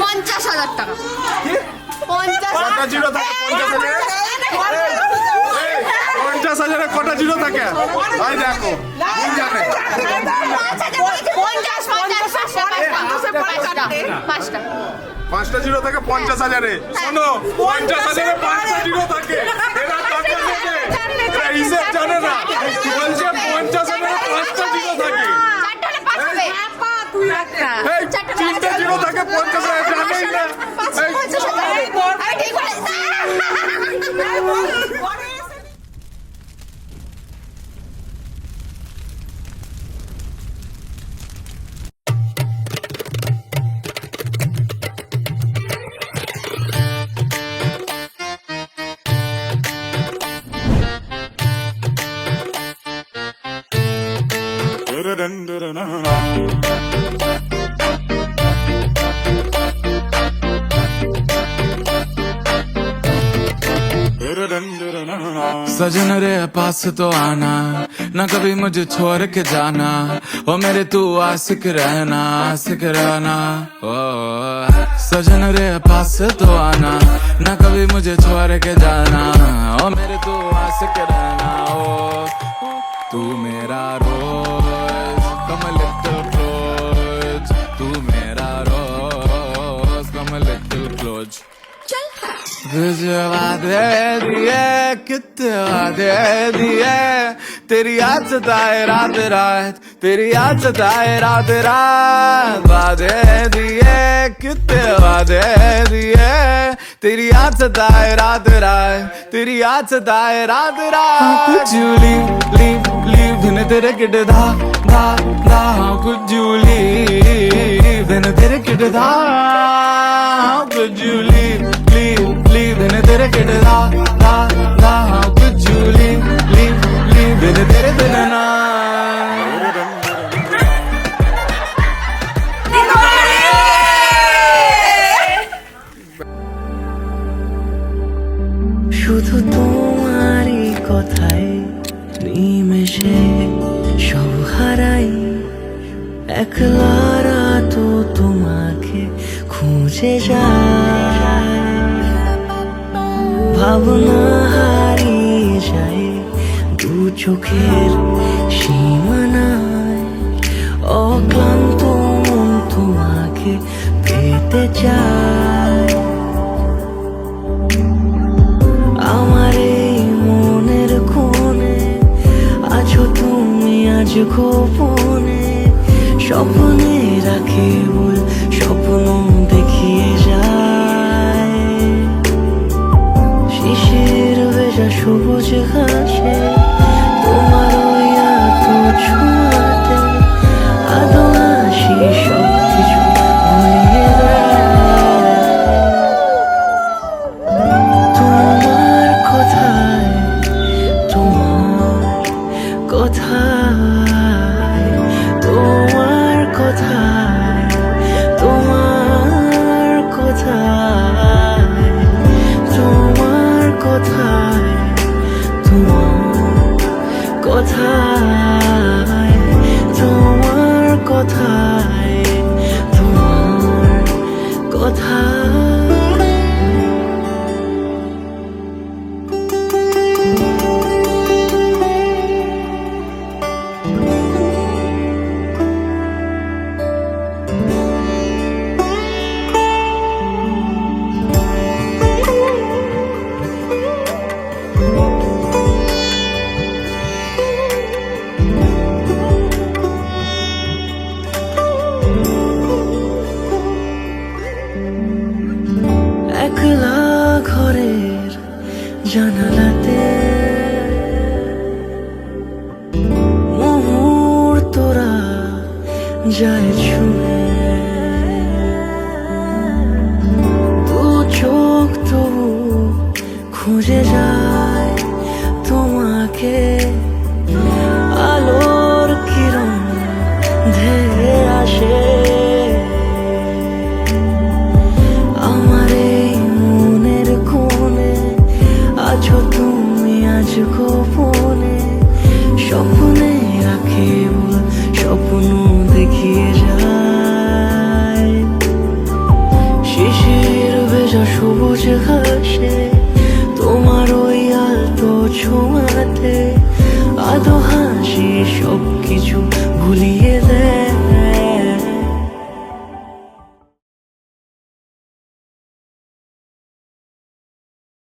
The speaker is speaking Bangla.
50,000 টাকা। কটা জিরো থাকে 50,000 এ কটা জিরো থাকে? ভাই দেখো ভুল জানে। 5টা জিরো থাকে 50,000 এ। শোনো 50,000 এ 5টা জিরো থাকে। এরা টাকা দেবে, এরা হিসেব জানে না। বলছে 50,000 এ 5টা জিরো থাকে। এই 3টে জিরো থাকে 50,000 জানেই না। सजन रे पास तो आना, ना कभी मुझे छोड़ के जाना, ओ मेरे तू आशिक रहना, आशिक रहना। ओ सजन रे पास तो आना, ना कभी मुझे छोड़ के जाना, ओ मेरे तू आशिक रहना। ओ तू मेरा रोज कम लिटिल क्लोज, तू मेरा रोज कम लिटिल क्लोज। कुछ वादे दिए, कितने वादे दिए, तेरी याद सताए रात रात, तेरी याद सताए रात रात। वादे दिए, कितने वादे दिए, तेरी याद सताए रात रात, तेरी याद सताए रात रात। कुछ लीव लीव लीव दिन तेरे किट धा धा धा, कुछ लीव दिन तेरे किट धा, कुछ लीव लीव लीव दिन तेरे किट धा धा धा, कुछ लीव लीव लीव दिन तेरे दिन ना। শুধু তোমারই কথায় নিমেষে সব হারাই, একলা রাত তোমাকে খুঁজে যায়, ভাবনা হারিয়ে যায় দু চোখের সীমানায়, অক্লান্ত মন তোমাকে পেতে চায়। আমার এই মনের কোণে আছো তুমি আজ গোপনে, স্বপ্নে রাখি বল স্বপ্ন দেখিয়ে যায়, শিশির ভেজা সবুজ ঘাসে তোমার ওই এত ছোঁয়াতে আদো হাসি সব কিছু ভুলিয়ে দেয়। তোমার কথায়, তোমার কথায়, তোমার কথায়, তোমার কথায়, তোমার কথায়, তোমার কথায়, তোমার কথায়, তোমার কথায়। একলা ঘরের জানালাতে মুহূর্তরা যায় ছুঁয়ে, দু চোখ তবু খুঁজে যায় তোমাকে, আলোর কিরণ ধেয়ে আসে আমার এই মনের কোণে, আছো তুমি আজ গোপনে, স্বপ্নে রাখি বল স্বপ্ন দেখিয়ে যায়, তাজা সবুজ ঘাসে তোমার ওই আলতো ছোঁয়াতে আদো হাসি সব কিছু